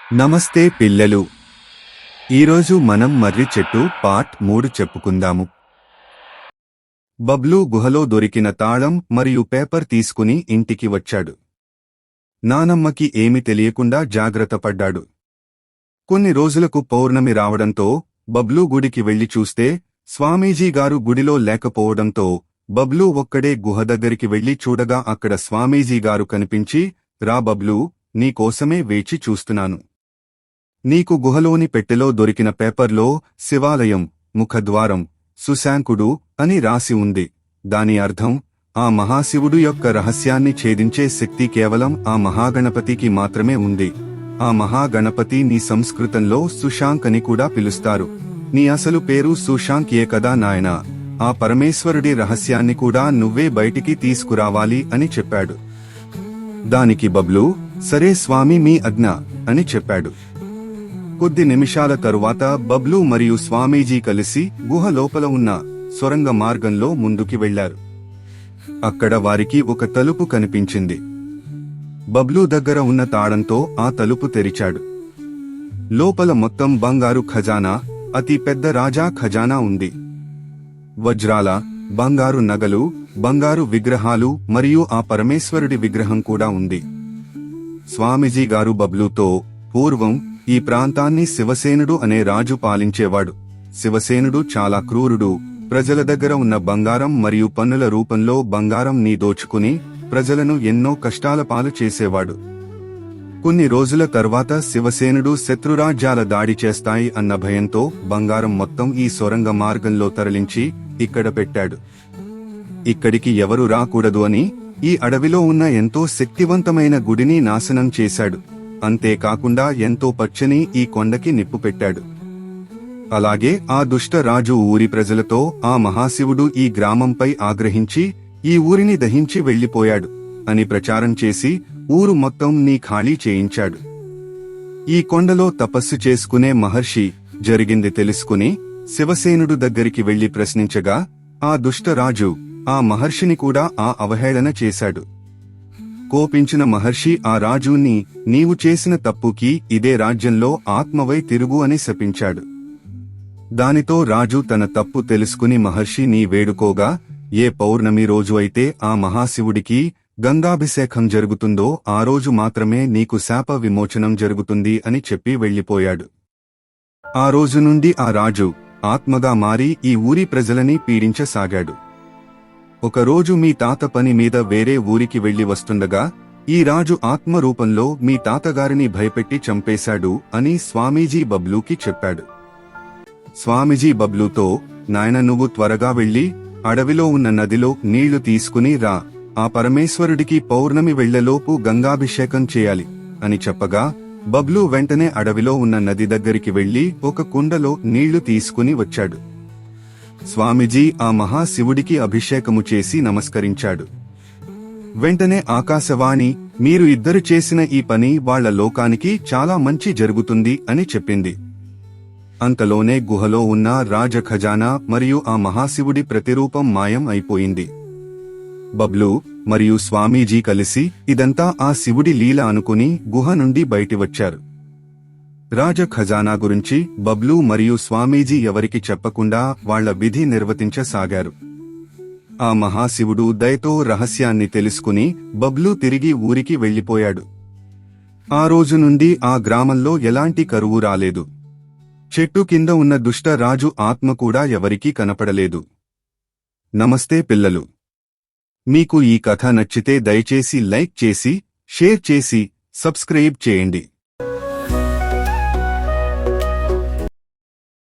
నమస్తే పిల్లలు. ఈరోజు మనం మర్రి చెట్టు పార్ట్ 3 చెప్పుకుందాము. బబ్లూ గుహలో దొరికిన తాళం మరియు పేపర్ తీసుకుని ఇంటికి వచ్చాడు. నానమ్మకి ఏమి తెలియకుండా జాగ్రత్త పడ్డాడు. కొన్ని రోజులకు పౌర్ణమి రావడంతో బబ్లూ గుడికి వెళ్లి చూస్తే స్వామీజీ గారు గుడిలో లేకపోవడంతో బబ్లూ ఒక్కడే గుహ దగ్గరికి వెళ్లి చూడగా అక్కడ స్వామీజీ గారు కనిపించి, రా బబ్లూ, నీ కోసమే వేచి చూస్తున్నాను. నీకు గుహలోని పెట్టెలో దొరికిన పేపర్లో శివాలయం, ముఖద్వారం, సుశాంకుడు అని రాసి ఉంది. దాని అర్థం, ఆ మహాశివుడు యొక్క రహస్యాన్ని ఛేదించే శక్తి కేవలం ఆ మహాగణపతికి మాత్రమే ఉంది. ఆ మహాగణపతి నీ సంస్కృతంలో సుశాంక్ అని కూడా పిలుస్తారు. నీ అసలు పేరు సుశాంక్ కదా నాయనా. ఆ పరమేశ్వరుడి రహస్యాన్ని కూడా నువ్వే బయటికి తీసుకురావాలి అని చెప్పాడు. దానికి బబ్లూ, సరే స్వామి, మీ ఆజ్ఞ అని చెప్పాడు. కొద్ది నిమిషాల తరువాత బబ్లూ మరియు స్వామీజీ కలిసి గుహ లోపల ఉన్న సొరంగ మార్గంలో ముందుకి వెళ్లారు. అక్కడ వారికి ఒక తలుపు కనిపించింది. బబ్లూ దగ్గర ఉన్న తాళంతో ఆ తలుపు తెరిచాడు. లోపల మొత్తం బంగారు ఖజానా, అతి పెద్ద రాజా ఖజానా ఉంది. వజ్రాల, బంగారు నగలు, బంగారు విగ్రహాలు మరియు ఆ పరమేశ్వరుడి విగ్రహం కూడా ఉంది. స్వామీజీ గారు బబ్లూతో, పూర్వం ఈ ప్రాంతాన్ని శివసేనుడు అనే రాజు పాలించేవాడు. శివసేనుడు చాలా క్రూరుడు. ప్రజల దగ్గర ఉన్న బంగారం మరియు పన్నుల రూపంలో బంగారం నీ దోచుకుని ప్రజలను ఎన్నో కష్టాల పాలు చేసేవాడు. కొన్ని రోజుల తర్వాత శివసేనుడు శత్రురాజ్యాల దాడి చేస్తాయి అన్న భయంతో బంగారం మొత్తం ఈ సొరంగ మార్గంలో తరలించి ఇక్కడ పెట్టాడు. ఇక్కడికి ఎవరు రాకూడదు అని ఈ అడవిలో ఉన్న ఎంతో శక్తివంతమైన గుడిని నాశనం చేశాడు. అంతేకాకుండా ఎంతో పచ్చని ఈ కొండకి నిప్పు పెట్టాడు. అలాగే ఆ దుష్ట రాజు ఊరి ప్రజలతో, ఆ మహాశివుడు ఈ గ్రామంపై ఆగ్రహించి ఈ ఊరిని దహించి వెళ్లిపోయాడు అని ప్రచారం చేసి ఊరు మొత్తం నీ ఖాళీ చేయించాడు. ఈ కొండలో తపస్సు చేసుకునే మహర్షి జరిగింది తెలుసుకుని శివసేనుడు దగ్గరికి వెళ్లి ప్రశ్నించగా ఆ దుష్ట రాజు ఆ మహర్షిని కూడా ఆ అవహేళన చేశాడు. కోపించిన మహర్షి ఆ రాజుని, నీవు చేసిన తప్పుకి ఇదే రాజ్యంలో ఆత్మవై తిరుగు అని శపించాడు. దానితో రాజు తన తప్పు తెలుసుకుని మహర్షిని వేడుకోగా, ఏ పౌర్ణమి రోజు అయితే ఆ మహాశివుడికి గంగాభిషేకం జరుగుతుందో ఆ రోజు మాత్రమే నీకు శాప విమోచనం జరుగుతుంది అని చెప్పి వెళ్లిపోయాడు. ఆ రోజు నుండి ఆ రాజు ఆత్మగా మారి ఈ ఊరి ప్రజలని పీడించసాగాడు. ఒకరోజు మీ తాత పని మీద వేరే ఊరికి వెళ్లి వస్తుండగా ఈ రాజు ఆత్మరూపంలో మీ తాతగారిని భయపెట్టి చంపేశాడు అని స్వామీజీ బబ్లూకి చెప్పాడు. స్వామీజీ బబ్లూతో, నాయన, నువ్వు త్వరగా వెళ్లి అడవిలో ఉన్న నదిలో నీళ్లు తీసుకుని రా. ఆ పరమేశ్వరుడికి పౌర్ణమి వెళ్లలోపు గంగాభిషేకం చేయాలి అని చెప్పగా బబ్లూ వెంటనే అడవిలో ఉన్న నది దగ్గరికి వెళ్లి ఒక కుండలో నీళ్లు తీసుకుని వచ్చాడు. స్వామీజీ ఆ మహాశివుడికి అభిషేకము చేసి నమస్కరించాడు. వెంటనే ఆకాశవాణి, మీరు ఇద్దరు చేసిన ఈ పని వాళ్ల లోకానికి చాలా మంచి జరుగుతుంది అని చెప్పింది. అంతలోనే గుహలో ఉన్న రాజ ఖజానా మరియు ఆ మహాశివుడి ప్రతిరూపం మాయం అయిపోయింది. బబ్లూ మరియు స్వామీజీ కలిసి ఇదంతా ఆ శివుడి లీల అనుకుని గుహ నుండి బయటి వచ్చారు. రాజ ఖజానా గురించి బబ్లూ మరియు స్వామీజీ ఎవరికి చెప్పకుండా వాళ్ల విధి నిర్వర్తించసాగారు. ఆ మహాశివుడు దయతో రహస్యాన్ని తెలుసుకుని బబ్లూ తిరిగి ఊరికి వెళ్లిపోయాడు. ఆ రోజు నుండి ఆ గ్రామంలో ఎలాంటి కరువు రాలేదు. చెట్టు కింద ఉన్న దుష్ట రాజు ఆత్మ కూడా ఎవరికీ కనపడలేదు. నమస్తే పిల్లలు. మీకు ఈ కథ నచ్చితే దయచేసి లైక్ చేసి, షేర్ చేసి, సబ్స్క్రైబ్ చేయండి.